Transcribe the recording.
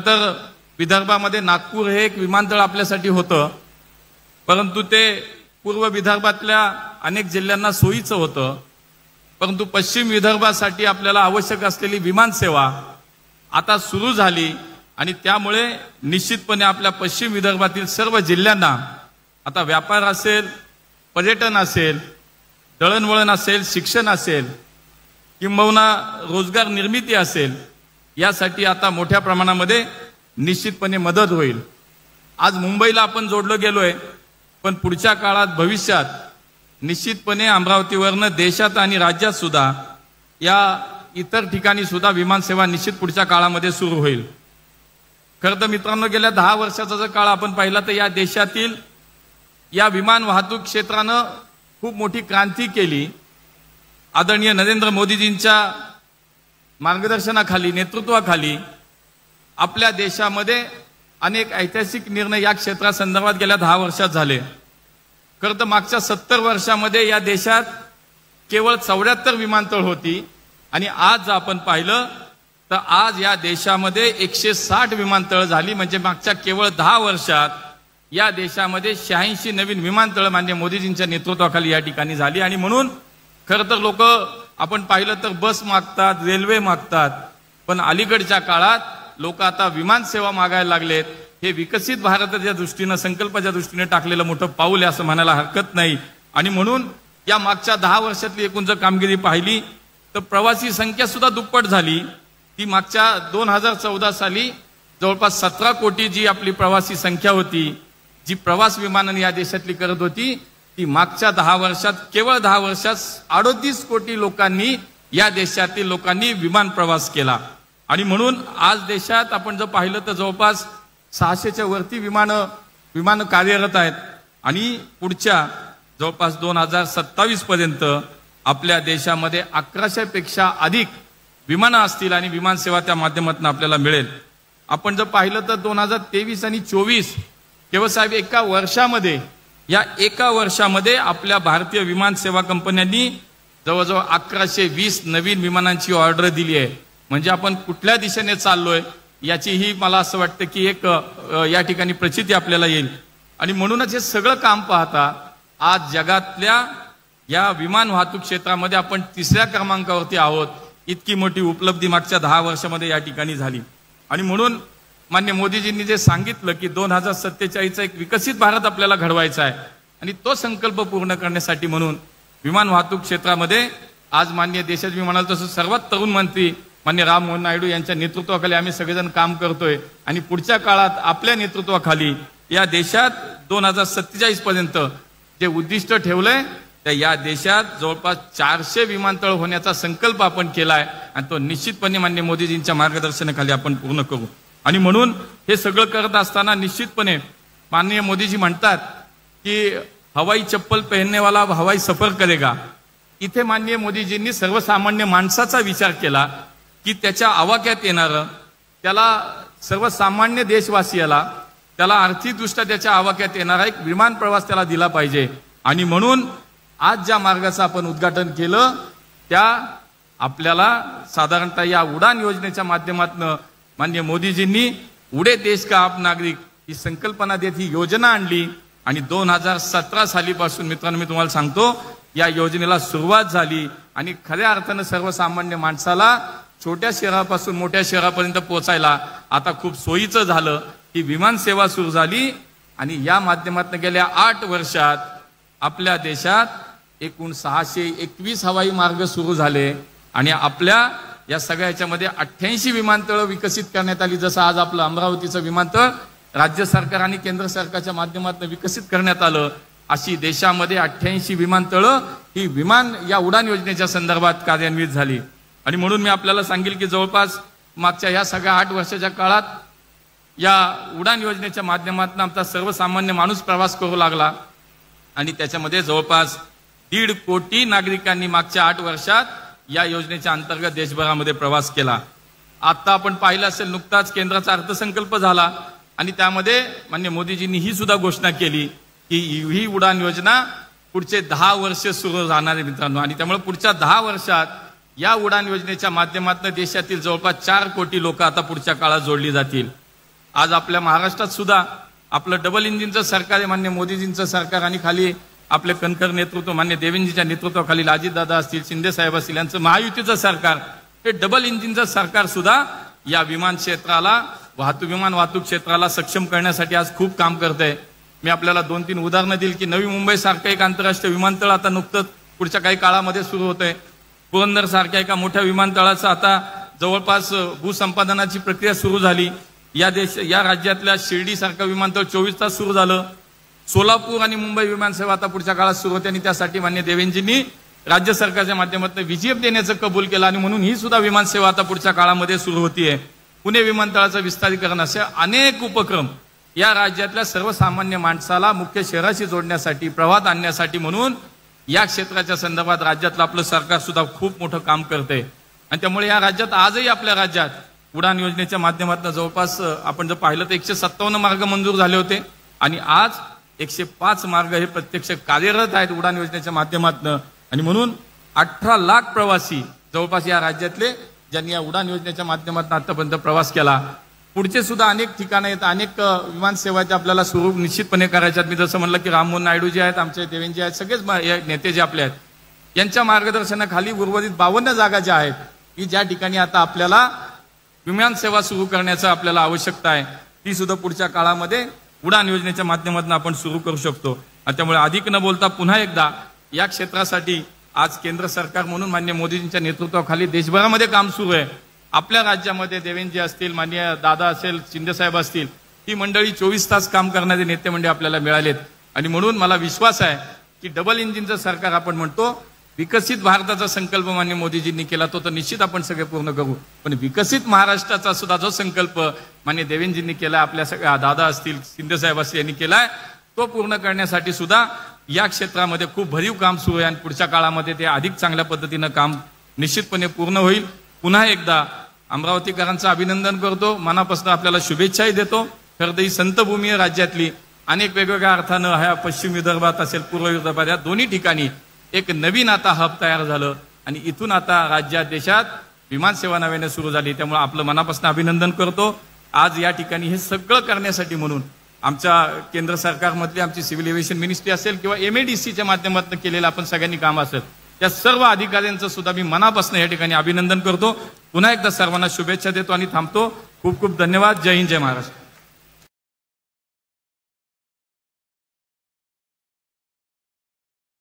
तर विदर्भामध्ये नागपूर हे एक विमानतळ आपल्यासाठी होतं, परंतु ते पूर्व विदर्भातल्या अनेक जिल्ह्यांना सोयीचं होतं. परंतु पश्चिम विदर्भासाठी आपल्याला आवश्यक असलेली विमानसेवा आता सुरू झाली आणि त्यामुळे निश्चितपणे आपल्या पश्चिम विदर्भातील सर्व जिल्ह्यांना आता व्यापार असेल, पर्यटन असेल, दळणवळण असेल, शिक्षण असेल, किंबहुना रोजगार निर्मिती असेल, यासाठी आता मोठ्या प्रमाणामध्ये निश्चितपणे मदत होईल. आज मुंबईला आपण जोडलं गेलोय, पण पुढच्या काळात भविष्यात निश्चितपणे अमरावतीवरनं देशात आणि राज्यात सुद्धा या इतर ठिकाणी सुद्धा विमानसेवा निश्चित पुढच्या काळामध्ये सुरू होईल. खरं तर मित्रांनो, गेल्या 10 वर्षाचा जर काळ आपण पाहिला तर या देशातील या विमान वाहतूक क्षेत्रानं खूप मोठी क्रांती केली. आदरणीय नरेंद्र मोदीजींच्या मार्गदर्शनाखाली, नेतृत्वाखाली आपल्या देशामध्ये अनेक ऐतिहासिक निर्णय या क्षेत्रासंदर्भात गेल्या 10 वर्षात झाले. खरं तर मागच्या 70 वर्षामध्ये या देशात केवळ 74 विमानतळ होती आणि आज आपण पाहिलं तर आज या देशामध्ये 160 विमानतळ झाली. म्हणजे मागच्या केवळ 10 वर्षात या देशामध्ये 86 नवीन विमानतळ माननीय मोदीजींच्या नेतृत्वाखाली या ठिकाणी झाली. आणि म्हणून खरं तर लोक आपण पाहिलं तर बस मागतात, रेल्वे मागतात, पण अलीकडच्या काळात लोक आता विमानसेवा मागायला लागलेत. हे विकसित भारताच्या दृष्टीनं, संकल्पाच्या दृष्टीने टाकलेलं मोठं पाऊल आहे असं म्हणायला हरकत नाही. आणि म्हणून या मागच्या 10 वर्षातली एकूण जर कामगिरी पाहिली तर प्रवासी संख्या सुद्धा दुप्पट झाली. ती मागच्या 2014 साली जवळपास 17 कोटी जी आपली प्रवासी संख्या होती, जी प्रवास विमानाने या देशातली करत होती, ती मागच्या 10 वर्षात, केवळ 10 वर्षात 38 कोटी लोकांनी, या देशातील लोकांनी विमान प्रवास केला. आणि म्हणून आज देशात आपण जर पाहिलं तर जवळपास 600च्या वरती विमानं कार्यरत आहेत. आणि पुढच्या जवळपास 2027 पर्यंत आपल्या देशामध्ये 1100 पेक्षा अधिक विमानं असतील आणि विमानसेवा त्या माध्यमातून आपल्याला मिळेल. आपण जर पाहिलं तर 2023 आणि 24 केवळ साहेब एका वर्षामध्ये आपल्या भारतीय विमान सेवा कंपन्यांनी जवळजवळ 1120 नवीन विमानांची ऑर्डर दिली आहे. म्हणजे आपण कुठल्या दिशेने चाललोय याचीही मला असं वाटतं की एक या ठिकाणी प्रचिती आपल्याला येईल. आणि म्हणूनच हे सगळं काम पाहता आज जगातल्या या विमान वाहतूक क्षेत्रामध्ये आपण 3ऱ्या क्रमांकावरती आहोत. इतकी मोठी उपलब्धी मागच्या 10 वर्षामध्ये या ठिकाणी झाली. आणि म्हणून माननीय मोदीजींनी जे सांगितलं की 2047चा एक विकसित भारत आपल्याला घडवायचा आहे आणि तो संकल्प पूर्ण करण्यासाठी म्हणून विमान वाहतूक क्षेत्रामध्ये आज माननीय देशात मी म्हणाल तसं सर्वात तरुण मंत्री माननीय राम मोहन नायडू यांच्या नेतृत्वाखाली आम्ही सगळेजण काम करतोय. आणि पुढच्या काळात आपल्या नेतृत्वाखाली या देशात 2047 पर्यंत जे उद्दिष्ट ठेवलंय तर या देशात जवळपास 400 विमानतळ होण्याचा संकल्प आपण केलाय आणि तो निश्चितपणे माननीय मोदीजींच्या मार्गदर्शनाखाली आपण पूर्ण करू. आणि म्हणून हे सगळं करत असताना निश्चितपणे माननीय मोदीजी म्हणतात की हवाई चप्पल पहनने वाला हवाई सफर करेगा. इथे माननीय मोदीजींनी सर्वसामान्य माणसाचा विचार केला की त्याच्या आवाक्यात येणारं, त्याला सर्वसामान्य देशवासियाला, त्याला आर्थिकदृष्ट्या त्याच्या आवाक्यात येणारा एक विमान प्रवास त्याला दिला पाहिजे. आणि म्हणून आज ज्या मार्गाचं आपण उद्घाटन केलं त्या आपल्याला साधारणतः या उडान योजनेच्या माध्यमातून माननीय मोदीजींनी उडे देश का आप नागरिक ही संकल्पना देत ही योजना आणली. आणि 2017 सालीपासून मित्रांनो मी तुम्हाला सांगतो या योजनेला सुरुवात झाली आणि खऱ्या अर्थानं सर्वसामान्य माणसाला छोट्या शहरापासून मोठ्या शहरापर्यंत पोहोचायला आता खूप सोयीचं झालं. ही विमान सेवा सुरू झाली आणि या माध्यमातून गेल्या 8 वर्षात आपल्या देशात एकूण 621 हवाई मार्ग सुरू झाले. आणि आपल्या या सगळ्या ह्याच्यामध्ये 88 विमानतळ विकसित करण्यात आली. जसं आज आपलं अमरावतीचं विमानतळ राज्य सरकार आणि केंद्र सरकारच्या माध्यमातून विकसित करण्यात आलं, अशी देशामध्ये 88 विमानतळं ही विमान या उडान योजनेच्या संदर्भात कार्यान्वित झाली. आणि म्हणून मी आपल्याला सांगेल की जवळपास मागच्या या सगळ्या 8 वर्षाच्या काळात या उडान योजनेच्या माध्यमातून आमचा सर्वसामान्य माणूस प्रवास करू लागला आणि त्याच्यामध्ये जवळपास 1.5 कोटी नागरिकांनी मागच्या 8 वर्षात या योजनेच्या अंतर्गत देशभरामध्ये प्रवास केला. आता आपण पाहिलं असेल नुकताच केंद्राचा अर्थसंकल्प झाला आणि त्यामध्ये माननीय मोदीजींनी ही सुद्धा घोषणा केली की ही उडान योजना पुढचे 10 वर्ष सुरू राहणार आहे मित्रांनो. आणि त्यामुळे पुढच्या 10 वर्षात या उडान योजनेच्या माध्यमातून देशातील जवळपास 4 कोटी लोक आता पुढच्या काळात जोडली जातील. आज आपल्या महाराष्ट्रात सुद्धा आपलं डबल इंजिनचं सरकार आहे, मान्य मोदीजींचं सरकार, आणि खाली आपले कणखर नेतृत्व मान्य देवेंद्रजींच्या नेतृत्वाखाली अजितदादा असतील, शिंदे साहेब असतील, यांचं महायुतीचं सरकार, हे डबल इंजिनचं सरकार सुद्धा या विमान क्षेत्राला, विमान वाहतूक क्षेत्राला सक्षम करण्यासाठी आज खूप काम करत आहे. मी आपल्याला 2-3 उदाहरणं देईल की नवी मुंबई सारखं एक आंतरराष्ट्रीय विमानतळ आता नुकतंच पुढच्या काही काळामध्ये सुरू होत आहे. पुरंदर सारख्या एका मोठ्या विमानतळाचं आता जवळपास भूसंपादनाची प्रक्रिया सुरू झाली. या राज्यातल्या शिर्डी सारखं विमानतळ 24 तास सुरू झालं. सोलापूर आणि मुंबई विमानसेवा आता पुढच्या काळात सुरू होते आणि त्यासाठी मान्य देवेंद्रजींनी राज्य सरकारच्या माध्यमातून VGF देण्याचं कबूल केलं आणि म्हणून ही सुद्धा विमानसेवा आता पुढच्या काळामध्ये सुरू होतीये. पुणे विमानतळाचं विस्तारीकरण, असे अनेक उपक्रम या राज्यातल्या सर्वसामान्य माणसाला मुख्य शहराशी जोडण्यासाठी, प्रवाहात आणण्यासाठी म्हणून या क्षेत्राच्या संदर्भात राज्यातलं आपलं सरकार सुद्धा खूप मोठं काम करतंय. आणि त्यामुळे या राज्यात आजही आपल्या राज्यात उडान योजनेच्या माध्यमातून जवळपास आपण जर पाहिलं तर 157 मार्ग मंजूर झाले होते आणि आज 105 मार्ग हे प्रत्यक्ष कार्यरत आहेत उडान योजनेच्या माध्यमातून. आणि म्हणून 18 लाख प्रवासी जवळपास या राज्यातले ज्यांनी या उडान योजनेच्या माध्यमातून आतापर्यंत प्रवास केला. पुढचे सुद्धा अनेक ठिकाणं आहेत, अनेक विमानसेवाचे आपल्याला सुरू निश्चितपणे करायच्यात. मी जसं म्हणलं की राममोहन नायडू जे आहेत, आमचे देवेंद्रजी आहेत, सगळेच नेते जे आपले आहेत, यांच्या मार्गदर्शनाखाली उर्वरित 52 जागा ज्या आहेत की ज्या ठिकाणी आता आपल्याला विमानसेवा सुरू करण्याचं आपल्याला आवश्यकता आहे, ती सुद्धा पुढच्या काळामध्ये उडान योजनेच्या माध्यमातून आपण सुरू करू शकतो. त्यामुळे अधिक न बोलता पुन्हा एकदा या क्षेत्रासाठी आज केंद्र सरकार म्हणून मान्य मोदीजींच्या नेतृत्वाखाली देशभरामध्ये काम सुरू आहे. आपल्या राज्यामध्ये देवेंद्रजी असतील, मान्य दादा असेल, शिंदे साहेब असतील, ही मंडळी 24 तास काम करणारे नेते मंडळी आपल्याला मिळालेत. आणि म्हणून मला विश्वास आहे की डबल इंजिनचं सरकार आपण म्हणतो, विकसित भारताचा संकल्प मान्य मोदीजींनी केला तो तर निश्चित आपण सगळे पूर्ण करू. पण विकसित महाराष्ट्राचा सुद्धा जो संकल्प मान्य देवेंद्रजींनी केला, आपल्या सगळ्या दादा असतील, शिंदे साहेब असतील यांनी केलाय, तो पूर्ण करण्यासाठी सुद्धा या क्षेत्रामध्ये खूप भरीव काम सुरू आहे आणि पुढच्या काळामध्ये ते अधिक चांगल्या पद्धतीनं काम निश्चितपणे पूर्ण होईल. पुन्हा एकदा अमरावतीकरांचं अभिनंदन करतो, मनापासून आपल्याला शुभेच्छाही देतो. खरं ही संतभूमी राज्यातली अनेक वेगवेगळ्या अर्थानं ह्या पश्चिम विदर्भात असेल, पूर्व विदर्भात, या दोन्ही ठिकाणी एक नवीन आता हब तयार झालं आणि इथून आता राज्यात, देशात विमानसेवा नव्याने सुरू झाली. त्यामुळे आपलं मनापासून अभिनंदन करतो. आज या ठिकाणी हे सगळं करण्यासाठी म्हणून आमच्या केंद्र सरकारमधली आमची सिव्हिल एव्हिएशन मिनिस्ट्री असेल किंवा MADCच्या माध्यमातून केलेलं आपण सगळ्यांनी काम असेल, त्या सर्व अधिकाऱ्यांचं सुद्धा मी मनापासून या ठिकाणी अभिनंदन करतो. पुन्हा एकदा सर्वांना शुभेच्छा देतो आणि थांबतो. खूप खूप धन्यवाद. जय हिंद, जय महाराष्ट्र.